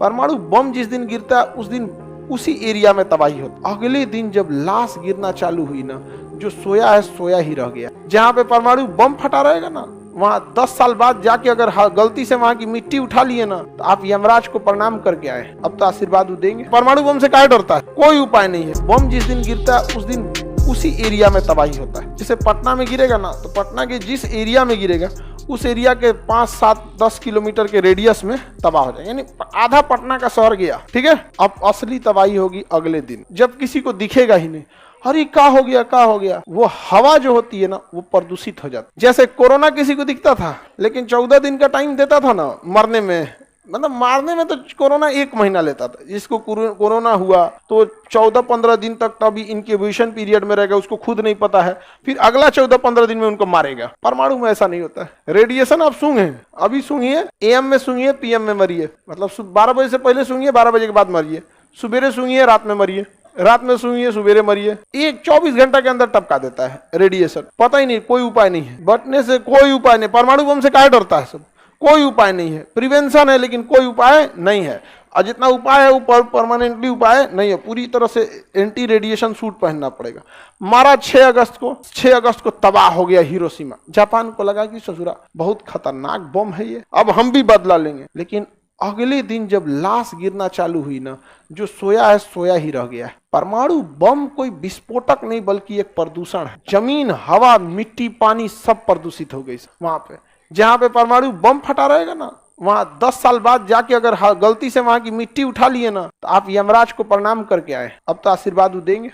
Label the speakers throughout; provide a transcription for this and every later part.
Speaker 1: परमाणु बम जिस दिन गिरता है उस दिन उसी एरिया में तबाही होती। अगले दिन जब लाश गिरना चालू हुई ना, जो सोया है सोया ही रह गया। जहाँ पे परमाणु बम फटा रहेगा ना, वहां 10 साल बाद जाके अगर गलती से वहां की मिट्टी उठा लिए ना, तो आप यमराज को प्रणाम करके आए, अब तो आशीर्वाद देंगे। परमाणु बम से काहे डरता है? कोई उपाय नहीं है। बम जिस दिन गिरता है उस दिन उसी एरिया में तबाही होता है। जैसे पटना में गिरेगा ना, तो पटना के जिस एरिया में गिरेगा उस एरिया के 5, 7, 10 किलोमीटर के रेडियस में तबाह हो जाएगा, यानी आधा पटना का शहर गया। ठीक है, अब असली तबाही होगी अगले दिन, जब किसी को दिखेगा ही नहीं। अरे क्या हो गया, क्या हो गया? वो हवा जो होती है ना, वो प्रदूषित हो जाती। जैसे कोरोना किसी को दिखता था, लेकिन 14 दिन का टाइम देता था ना मरने में, मतलब मारने में तो कोरोना 1 महीना लेता था। जिसको कोरोना हुआ तो 14-15 दिन तक तभी इंक्यूबेशन पीरियड में रहेगा, उसको खुद नहीं पता है, फिर अगला 14-15 दिन में उनको मारेगा। परमाणु में ऐसा नहीं होता है। रेडिएशन आप सूंघे, अभी सूंघिए, AM में सूंघिए, PM में मरिए, मतलब 12 बजे से पहले सूंघिए, 12 बजे के बाद मरिए, सुबेरे सूंघिए, रात में मरिए, रात में सूंघिए, सुबेरे मरिए। 24 घंटा के अंदर टपका देता है रेडिएशन। पता ही नहीं, कोई उपाय नहीं है, बटने से कोई उपाय नहीं। परमाणु बम से काहे डरता है सब? कोई उपाय नहीं है। प्रिवेंशन है लेकिन कोई उपाय नहीं है, और जितना उपाय है वो परमानेंटली उपाय नहीं है। पूरी तरह से एंटी रेडिएशन सूट पहनना पड़ेगा। मारा 6 अगस्त को तबाह हो गया हिरोशिमा। जापान को लगा कि ससुरा बहुत खतरनाक बम है ये, अब हम भी बदला लेंगे। लेकिन अगले दिन जब लाश गिरना चालू हुई ना, जो सोया है सोया ही रह गया। परमाणु बम कोई विस्फोटक नहीं बल्कि एक प्रदूषण है। जमीन, हवा, मिट्टी, पानी सब प्रदूषित हो गई वहां पे। जहाँ पे परमाणु बम फटा रहेगा ना, वहां 10 साल बाद जाके अगर गलती से वहां की मिट्टी उठा लिए ना, तो आप यमराज को प्रणाम करके आए, अब तो आशीर्वाद देंगे।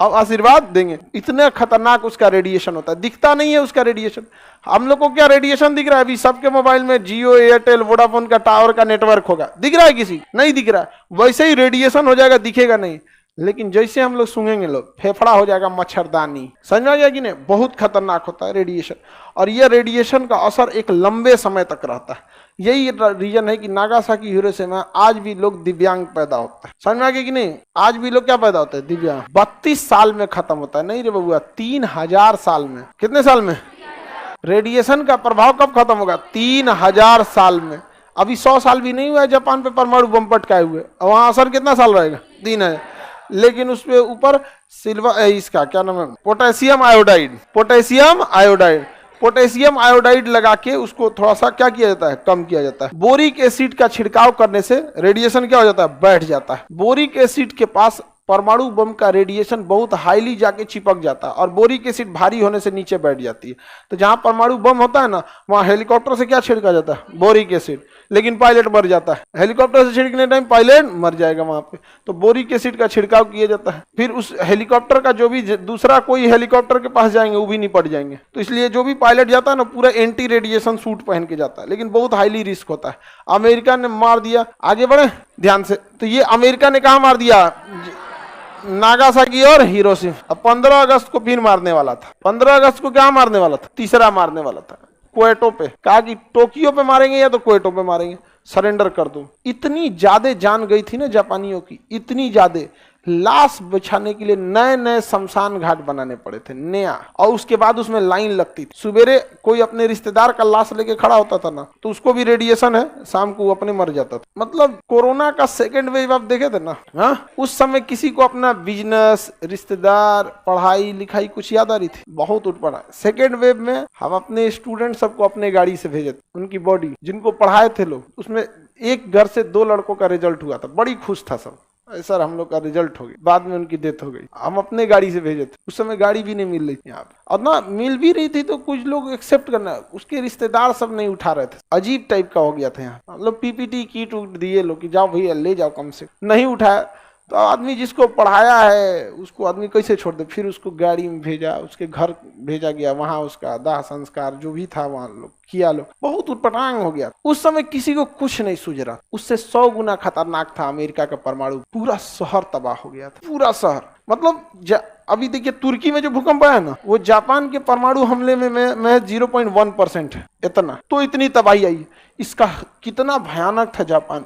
Speaker 1: अब आशीर्वाद देंगे। इतना खतरनाक उसका रेडिएशन होता है, दिखता नहीं है उसका रेडिएशन। हम लोग को क्या रेडिएशन दिख रहा है? अभी सबके मोबाइल में जियो, एयरटेल, वोडाफोन का टावर का नेटवर्क होगा, दिख रहा है? किसी नहीं दिख रहा है। वैसे ही रेडिएशन हो जाएगा, दिखेगा नहीं। लेकिन जैसे हम लोग सूंघेंगे, लोग फेफड़ा हो जाएगा मच्छरदानी। समझ में आ गया कि नहीं? बहुत खतरनाक होता है रेडिएशन, और यह रेडिएशन का असर एक लंबे समय तक रहता है। यही रीजन है कि नागासाकी हिरोशिमा आज भी लोग दिव्यांग पैदा होता है। समझ में आ गया कि नहीं? आज भी लोग क्या पैदा होते हैं? दिव्यांग। 32 साल में खत्म होता है। नहीं रे बबुआ, 3000 साल में। कितने साल में? रेडिएशन का प्रभाव कब खत्म होगा? 3000 साल में। अभी 100 साल भी नहीं हुआ है जापान पे परमाणु बम पटकाए हुए, वहां असर कितना साल रहेगा? 3000। लेकिन उसपे ऊपर सिल्वर, इसका क्या नाम है, पोटेशियम आयोडाइड लगा के उसको थोड़ा सा क्या किया जाता है? कम किया जाता है। बोरिक एसिड का छिड़काव करने से रेडिएशन क्या हो जाता है? बैठ जाता है। बोरिक एसिड के पास परमाणु बम का रेडिएशन बहुत हाईली जाके चिपक जाता है, और बोरिक एसिड भारी होने से नीचे बैठ जाती है। तो जहां परमाणु बम होता है ना, वहां हेलीकॉप्टर से क्या छिड़का जाता है? Boric acid. लेकिन पायलट मर जाता है। हेलीकॉप्टर से छिड़कने टाइम पायलट मर जाएगा वहां पे, तो बोरिक एसिड का छिड़काव किया जाता है। फिर उस हेलीकॉप्टर का जो भी दूसरा कोई हेलीकॉप्टर के पास जाएंगे वो भी निपट जाएंगे। तो इसलिए जो भी पायलट जाता है ना, पूरा एंटी रेडिएशन सूट पहन के जाता है, लेकिन बहुत हाईली रिस्क होता है। अमेरिका ने मार दिया। आगे बढ़े ध्यान से। तो ये अमेरिका ने कहा मार दिया? नागासाकी और हिरोशिमा। अब 15 अगस्त को फिर मारने वाला था। 15 अगस्त को क्या मारने वाला था? तीसरा मारने वाला था, क्वेटो पे। कहा कि टोक्यो पे मारेंगे या तो क्वेटो पे मारेंगे, सरेंडर कर दो। इतनी ज्यादा जान गई थी ना जापानियों की, इतनी ज्यादा, लाश बिछाने के लिए नए नए शमशान घाट बनाने पड़े थे, नया। और उसके बाद उसमें लाइन लगती थी। सुबेरे कोई अपने रिश्तेदार का लाश लेके खड़ा होता था ना, तो उसको भी रेडिएशन है, शाम को अपने मर जाता था। मतलब कोरोना का सेकेंड वेव आप देखे थे ना, हाँ, उस समय किसी को अपना बिजनेस, रिश्तेदार, पढ़ाई लिखाई कुछ याद आ रही थी? बहुत उठ पड़ा। सेकेंड वेव में हम अपने स्टूडेंट सबको अपने गाड़ी से भेजे थे, उनकी बॉडी, जिनको पढ़ाए थे लोग, उसमें एक घर से 2 लड़कों का रिजल्ट हुआ था। बड़ी खुश था सब, सर हम लोग का रिजल्ट हो गया। बाद में उनकी डेथ हो गई। हम अपने गाड़ी से भेजे थे। उस समय गाड़ी भी नहीं मिल रही थी यहाँ पे, और ना मिल भी रही थी तो कुछ लोग एक्सेप्ट करना, उसके रिश्तेदार सब नहीं उठा रहे थे। अजीब टाइप का हो गया था यहाँ। मतलब PPT किट दिए लोग कि जाओ भैया ले जाओ, कम से नहीं उठाया तो आदमी जिसको पढ़ाया है उसको आदमी कैसे छोड़ दे? फिर उसको गाड़ी में भेजा, उसके घर भेजा गया, वहां उसका दाह संस्कार जो भी था वहां लोग किया। लोग बहुत उटपटांग हो गया। उस समय किसी को कुछ नहीं सूझ रहा। उससे 100 गुना खतरनाक था अमेरिका का परमाणु। पूरा शहर तबाह हो गया था, पूरा शहर। मतलब अभी देखिए तुर्की में जो भूकंप आया ना, वो जापान के परमाणु हमले में 0.1% है, इतना। तो इतनी तबाही आई। इसका कितना भयानक था जापान।